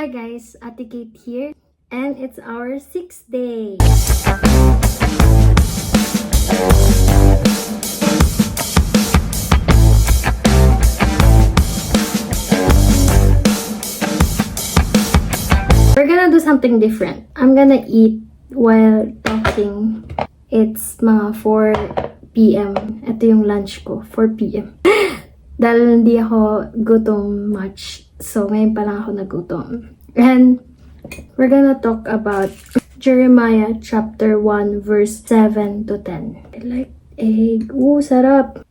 Hi guys, Ate Kate here, and it's our 6th day. We're gonna do something different. I'm gonna eat while talking. It's mga 4 p.m. Ito yung lunch ko, 4 p.m. Dahil hindi ako gutom much. So, ngayon pa lang ako nagutom. And we're gonna talk about Jeremiah chapter 1 verse 7 to 10. I like egg. Ooh, sarap!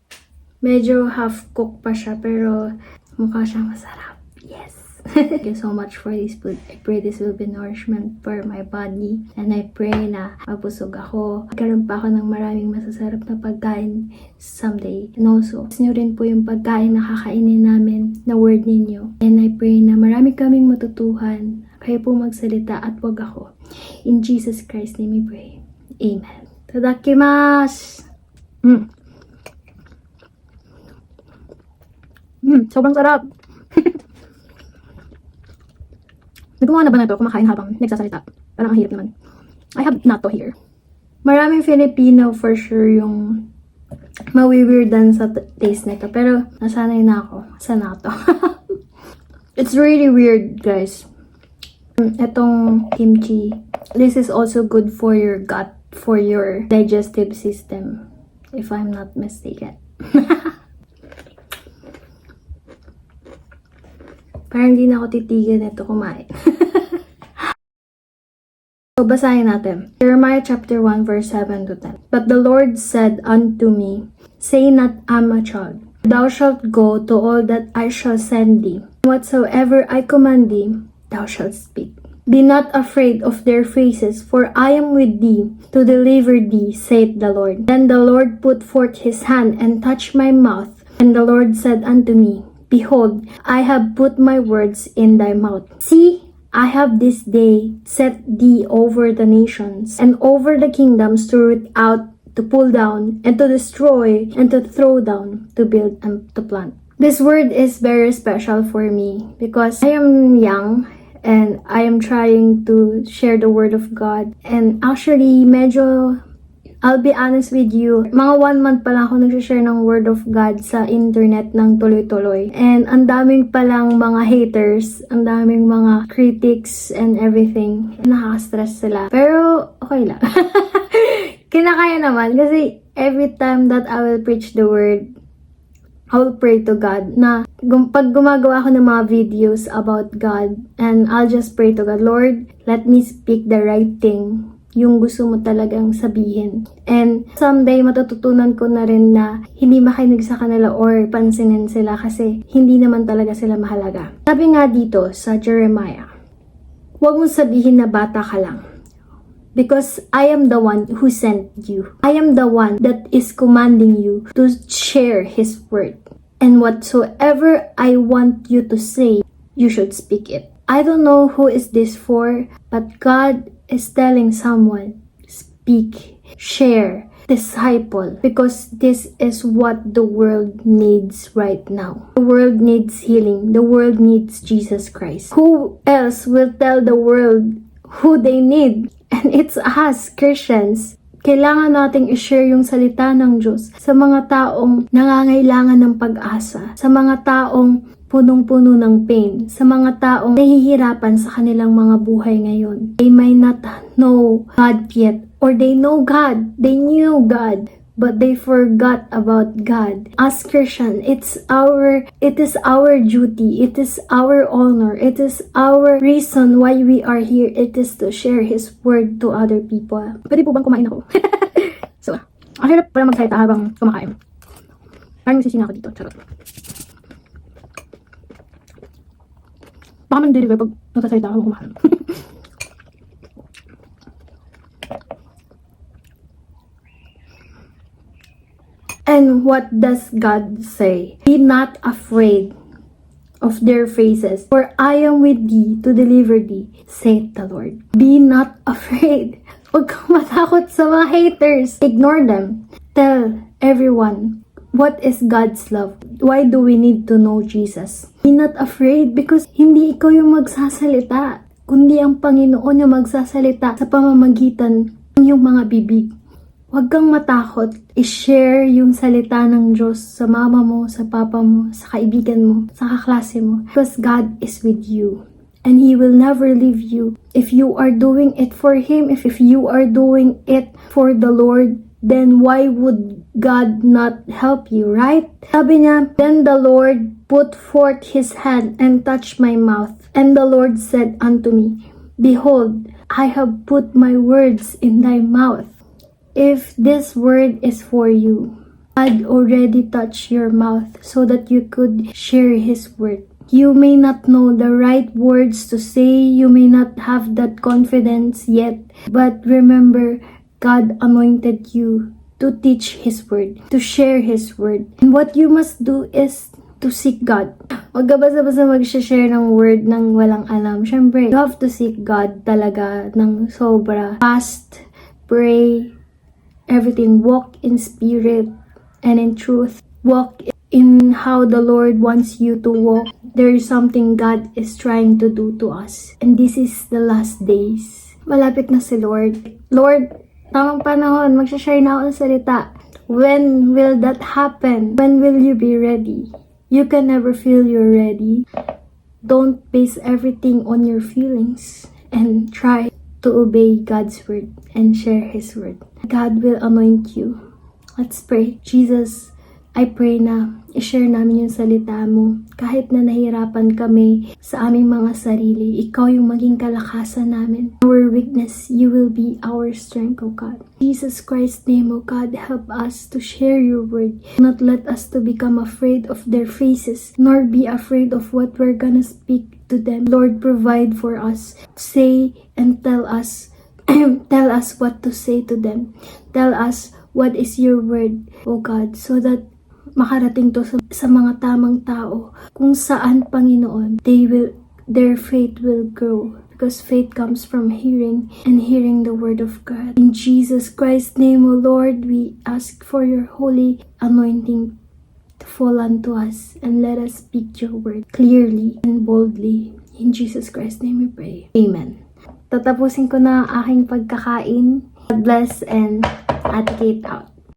Medyo half-cooked pa siya, pero mukha siyang masarap. Yes! Thank you so much for this food. I pray this will be nourishment for my body. And I pray na mabusog ako. Magkaroon pa ako ng maraming masasarap na pagkain someday. And also, gusto nyo rin po yung pagkain na kakainin namin na word ninyo. And I pray na marami kaming matutuhan. Kayo po magsalita at wag ako. In Jesus Christ's name we pray. Amen. Tadakimasu! Sobrang sarap! Nagawa na ba na ito kumakain habang nagsasalita? Parang ang hirap naman. I have natto here. Maraming Filipino for sure yung mawiweirdan sa taste nito. Pero nasanay na ako sa natto. It's really weird, guys. Itong kimchi. This is also good for your gut, for your digestive system. If I'm not mistaken. Parang hindi na ako titigil nito kumain. So, basahin natin. Jeremiah chapter 1 verse 7 to 10. But the Lord said unto me, Say not, I'm a child. Thou shalt go to all that I shall send thee. Whatsoever I command thee, thou shalt speak. Be not afraid of their faces, for I am with thee to deliver thee, saith the Lord. Then the Lord put forth his hand and touched my mouth. And the Lord said unto me, Behold, I have put my words in thy mouth. See, I have this day set thee over the nations, and over the kingdoms to root out, to pull down, and to destroy, and to throw down, to build and to plant. This word is very special for me, because I am young, and I am trying to share the word of God. And actually, I'll be honest with you, mga 1 month pa lang ako nag-share ng Word of God sa internet ng tuloy-tuloy. And ang daming palang mga haters, ang daming mga critics and everything. Nakaka-stress sila. Pero, okay lang. Kinakaya naman kasi every time that I will preach the Word, I will pray to God na pag gumagawa ako ng mga videos about God, and I'll just pray to God, Lord, let me speak the right thing. Yung gusto mo talagang sabihin. And someday matututunan ko na rin na hindi makinig sa kanila or pansinin sila kasi hindi naman talaga sila mahalaga. Sabi nga dito sa Jeremiah, huwag mong sabihin na bata ka lang. Because I am the one who sent you. I am the one that is commanding you to share His word. And whatsoever I want you to say, you should speak it. I don't know who is this for, but God is telling someone, speak, share, disciple, because this is what the world needs right now. The world needs healing. The world needs Jesus Christ. Who else will tell the world who they need? And it's us, Christians. Kailangan nating i-share yung salita ng Diyos sa mga taong nangangailangan ng pag-asa, sa mga taong punong-puno ng pain, sa mga taong nahihirapan sa kanilang mga buhay ngayon. They might not know God yet, or they know God, they knew God, but they forgot about God. As Christian, it is our duty, it is our honor, it is our reason why we are here. It is to share His word to other people. Pwede po bang kumain ako? So, ang hirap pala magsalita habang kumakain. Parang nasisina ako dito. Charot. Baka man deliver pag nagsasalita ako kumakain. And what does God say? Be not afraid of their faces, for I am with thee to deliver thee, saith the Lord. Be not afraid. Huwag kang matakot sa mga haters. Ignore them. Tell everyone What is God's love? Why do we need to know Jesus? Be not afraid because hindi ikaw yung magsasalita, kundi ang Panginoon yung magsasalita sa pamamagitan ng iyong mga bibig. Huwag kang matakot, i-share yung salita ng Diyos sa mama mo, sa papa mo, sa kaibigan mo, sa kaklase mo. Because God is with you. And He will never leave you. If you are doing it for Him, if you are doing it for the Lord, then why would God not help you, right? Sabi niya, then the Lord put forth His hand and touched my mouth. And the Lord said unto me, Behold, I have put my words in thy mouth. If this word is for you, God already touched your mouth so that you could share His word. You may not know the right words to say, you may not have that confidence yet, but remember, God anointed you to teach His word, to share His word. And what you must do is to seek God. Huwag ka basta-basta mag-share ng word ng walang alam. Siyempre, you have to seek God talaga ng sobra. Fast, pray, everything. Walk in spirit and in truth. Walk in how the Lord wants you to walk. There is something God is trying to do to us. And this is the last days. Malapit na si Lord. Lord, tamang panahon, mag-share na ako ng salita. When will that happen? When will you be ready? You can never feel you're ready. Don't base everything on your feelings and try to obey God's word and share His word. God will anoint you. Let's pray. Jesus, I pray na i-share namin yung salita mo. Kahit na nahirapan kami sa aming mga sarili, ikaw yung maging kalakasan namin. Our weakness, you will be our strength, O God. Jesus Christ's name, O God, help us to share your word. Do not let us to become afraid of their faces, nor be afraid of what we're gonna speak to them. Lord, provide for us. Say and tell us, tell us what to say to them. Tell us what is your word, O God, so that makarating to sa mga tamang tao kung saan, Panginoon, their faith will grow, because faith comes from hearing and hearing the word of God. In Jesus Christ's name, O Lord, we ask for your holy anointing to fall unto us and let us speak your word clearly and boldly. In Jesus Christ's name we pray. Amen. Tatapusin ko na ang aking pagkakain. God bless and Ate Kate out.